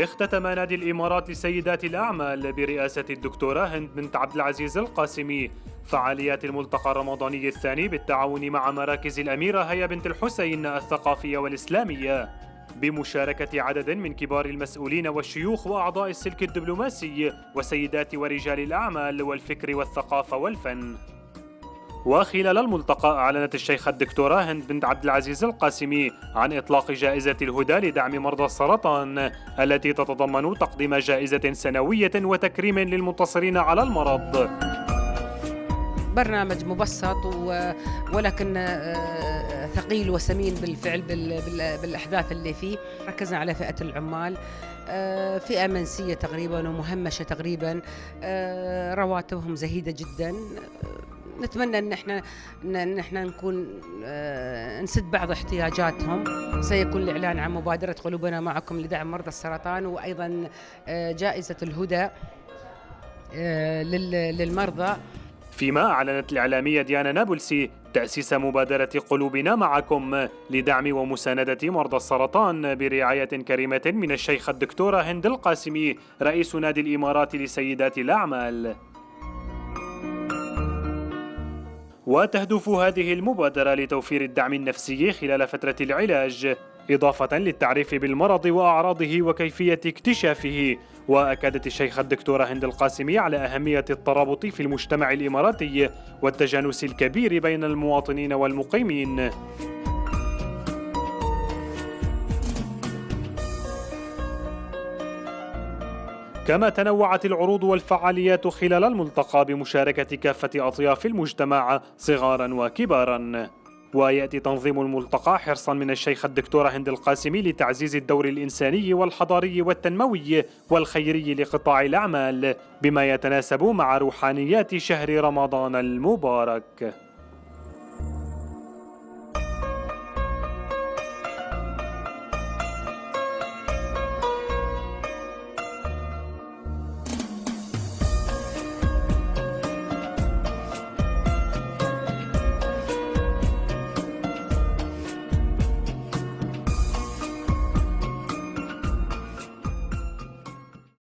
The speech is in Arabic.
اختتم نادي الإمارات لسيدات الأعمال برئاسة الدكتورة هند بنت عبد العزيز القاسمي فعاليات الملتقى الرمضاني الثاني بالتعاون مع مراكز الأميرة هيا بنت الحسين الثقافية والإسلامية بمشاركة عدد من كبار المسؤولين والشيوخ وأعضاء السلك الدبلوماسي وسيدات ورجال الأعمال والفكر والثقافة والفن. وخلال الملتقى أعلنت الشيخة الدكتورة هند بنت عبد العزيز القاسمي عن إطلاق جائزة الهدى لدعم مرضى السرطان التي تتضمن تقديم جائزة سنوية وتكريم للمنتصرين على المرض. برنامج مبسط ولكن ثقيل وسمين بالفعل بالأحداث اللي فيه. ركزنا على فئة العمال، فئة منسية تقريبا ومهمشة تقريبا، رواتبهم زهيدة جدا. نتمنى ان احنا نكون نسد بعض احتياجاتهم. سيكون الاعلان عن مبادرة قلوبنا معكم لدعم مرضى السرطان، وايضا جائزة الهدى للمرضى. فيما أعلنت الإعلامية ديانا نابلسي تأسيس مبادرة قلوبنا معكم لدعم ومساندة مرضى السرطان برعاية كريمة من الشيخة الدكتورة هند القاسمي رئيس نادي الإمارات لسيدات الأعمال. وتهدف هذه المبادرة لتوفير الدعم النفسي خلال فترة العلاج، إضافة للتعريف بالمرض وأعراضه وكيفية اكتشافه. وأكدت الشيخة الدكتورة هند القاسمي على أهمية الترابط في المجتمع الإماراتي والتجانس الكبير بين المواطنين والمقيمين. كما تنوعت العروض والفعاليات خلال الملتقى بمشاركة كافة أطياف المجتمع صغارا وكبارا. ويأتي تنظيم الملتقى حرصا من الشيخة الدكتورة هند القاسمي لتعزيز الدور الإنساني والحضاري والتنموي والخيري لقطاع الأعمال بما يتناسب مع روحانيات شهر رمضان المبارك.